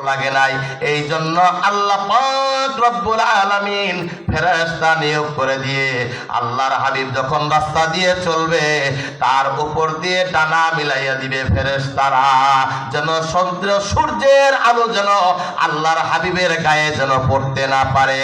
লাগে নাই। এই জন্য আল্লাহ পাক রব্বুল আলামিন ফেরেশতা নিয়োগ করে দিয়ে আল্লাহর হাবিব যখন রাস্তা দিয়ে চলবে তার উপর দিয়ে ডানা মিলাইয়া দিবে ফেরেশতারা, যেন সূর্যের আলো যেন আল্লাহর হাবিবের গায়ে যেন পড়তে না পারে।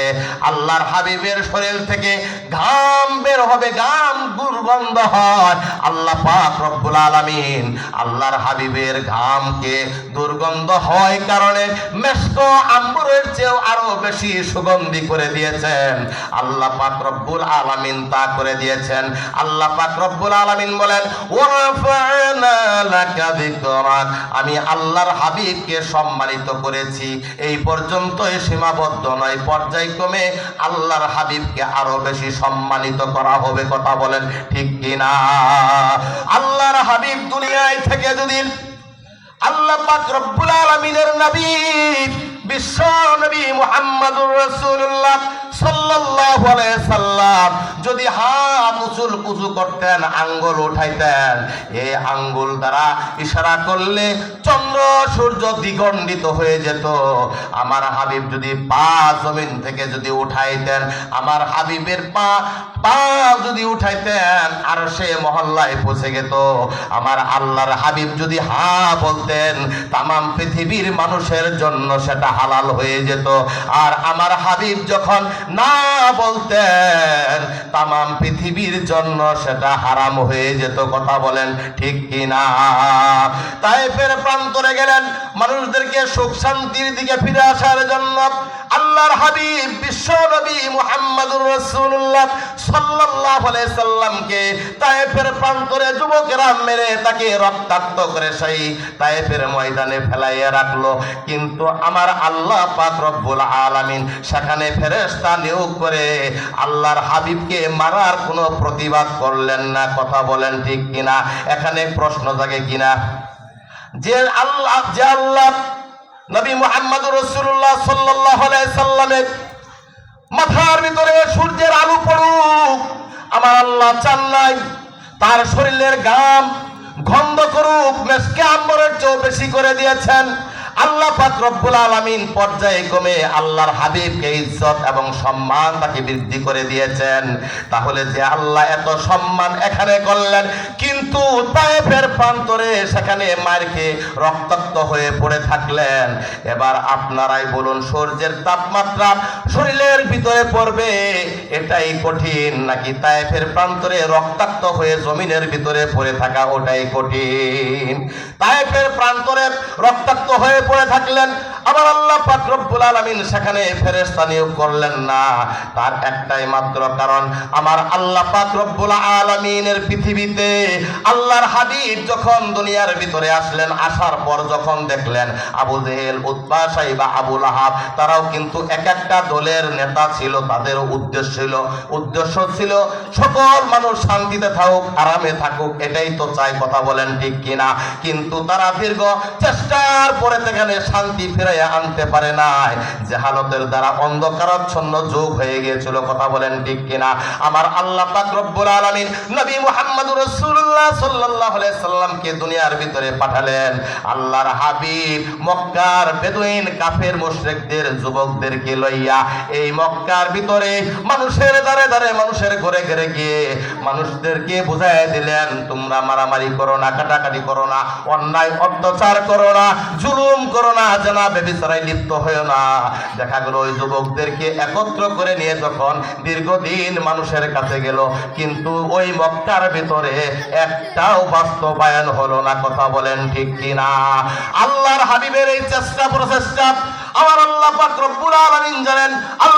আল্লাহর হাবিবের শরীর থেকে ঘাম বের হবে, ঘাম দুর্গন্ধ হয়। আল্লাহ পাক রব্বুল আলামিন আল্লাহর হাবিবের ঘামকে দুর্গন্ধ হয় কারণে মেশক আম্বরের চেয়েও আরো বেশি সুগন্ধি করে দিয়েছেন। আল্লাহ পাক রব্বুল আলামিন তা করে দিয়েছেন। আল্লাহ পাক রব্বুল আলামিন বলেন, ওয়ারাফা'না লাকা যিকরাক, আমি আল্লাহর হাবিবকে সম্মানিত করেছি। এই পর্যন্তই সীমাবদ্ধ নয়, পর্যায়ক্রমে আল্লাহর হাবিবকে আরো বেশি সম্মানিত করা হবে। কথা বলেন ঠিক কিনা? আল্লাহর হাবিব দুনিয়ায় থেকে যদি আল্লাহ পাক রব্বুল আলামিনের নবী বিশ্ব নবী মুহাম্মদুর রাসূলুল্লাহ সাল্লাল্লাহু আলাইহি সাল্লাম যদি হাত উঁচু করতেন, আঙ্গুল উঠাইতেন, এই আঙ্গুল দ্বারা ইশারা করলে চন্দ্র সূর্য দ্বিখণ্ডিত হয়ে যেত। আমার হাবিব যদি পা জমিন থেকে যদি উঠাইতেন, আমার হাবিবের পা যদি উঠাইতেন আর সে মহল্লায় পৌঁছে যেত। আমার আল্লাহর হাবিব যদি হা বলতেন, তামাম পৃথিবীর মানুষের জন্য সেটা হালাল হয়ে যেত। আর আমার হাবিব যখন না বলতেন, তামাম পৃথিবীর জন্য সেটা হারাম হয়ে যেত। কথা বলেন ঠিক কিনা? তায়েফের প্রান্তরে গেলেন মানুষদেরকে সুখ শান্তির দিকে ফিরে আসার জন্য। আল্লাহর হাবিব বিশ্ব নবী মুহাম্মদুর রাসূলুল্লাহ সাল্লাল্লাহু আলাইহি সাল্লামকে তায়েফের প্রান্তরে যুবকেরা মেরে তাকে রক্তাক্ত করে সেই তায়েফের ময়দানে ফেলাইয়া রাখলো। কিন্তু আমার আল্লাহ পাক রব্বুল আলামিন সেখানে ফেরেশতা নিয়োগ করে আল্লাহর হাবিবকে মারার কোনো প্রতিবাদ করলেন না। কথা বলেন ঠিক কিনা? এখানে প্রশ্ন জাগে কিনা যে আল্লাহ নবী মুহাম্মদুর রাসূলুল্লাহ সাল্লাল্লাহু আলাইহি সাল্লামের মাথার ভিতরে সূর্যের আলো পড়ুক, আমার আল্লাহ চান নাই। তার শরীরের ঘাম গন্ধ করুক, মেশকে আম্বরের চেয়েও বেশি করে দিয়েছেন। আল্লাহ পাক রব্বুল আলামিন পর্যায়ক্রমে আল্লাহর হাবিবকে ইজ্জত এবং সম্মান তাকে বৃদ্ধি করে দিয়েছেন। তাহলে যে আল্লাহ এত সম্মান এখানে করলেন, কিন্তু তায়েফের প্রান্তরে সেখানে মারকে রক্তাক্ত হয়ে পড়ে থাকলেন। এবার আপনারাই বলুন, সূর্যের তাপমাত্রা শরীরের ভিতরে পড়বে এটাই কঠিন, নাকি তায়েফের প্রান্তরে রক্তাক্ত হয়ে জমিনের ভিতরে পড়ে থাকা ওটাই কঠিন? তায়েফের প্রান্তরে রক্তাক্ত হয়ে পড়ে থাকলেন, আমার আল্লাহ পাক রব্বুল আলামিন সেখানে ফেরেশতা নিয়োগ করলেন না। তার একটাই মাত্র কারণ, আমার আল্লাহ পাক রব্বুল আলামিনের পৃথিবীতে আল্লাহর হাবিব যখন দুনিয়ার ভিতরে আসলেন, আসার পর যখন দেখলেন আবু জেহেল, উতবা, সাইবা, আবু লাহাব তারাও কিন্তু এক একটা দলের নেতা ছিল। তাদের উদ্দেশ্য ছিল সকল মানুষ শান্তিতে থাকুক, আরামে থাকুক, এটাই তো চাই। কথা বলেন ঠিক কিনা? কিন্তু তারা দীর্ঘ চেষ্টার পরে সেখানে শান্তি ফিরাইয়া আনতে পারে নাই। জাহালতের দ্বারা অন্ধকারাচ্ছন্ন যুগ হয়ে গিয়েছিল। কথা বলেন ঠিক কিনা? আমার আল্লাহ পাক রব্বুল আলামিন নবী মুহাম্মদুর রাসূলুল্লাহ সাল্লাল্লাহু আলাইহি সাল্লামকে দুনিয়ার ভিতরে পাঠালেন। আল্লাহর হাবিব মক্কার বেদুইন কাফের মুশরিকদের যুবকদেরকে লইয়া এই মক্কার ভিতরে মানুষের দ্বারে দ্বারে, মানুষের ঘরে ঘরে গিয়ে মানুষদেরকে বুঝাইয়া দিলেন, তোমরা মারামারি করো না, কাটাকাটি করো না, অন্যায় অত্যাচার করো না, জুলুম করো না, জানা ব্যভিচারায় লিপ্ত হয়েও না। দেখা গেল ওই যুবকদেরকে একত্র করে নিয়ে যখন দীর্ঘদিন মানুষের কাছে গেল, কিন্তু ওই মক্কার ভিতরে একটাও বাস্তবায়ন হলো না। কথা বলেন ঠিক কিনা? আল্লাহর হাবিবের এই চেষ্টা প্রচেষ্টা আমার আল্লাহ পাক রব্বুল আলামিন জানেন। আল্লাহ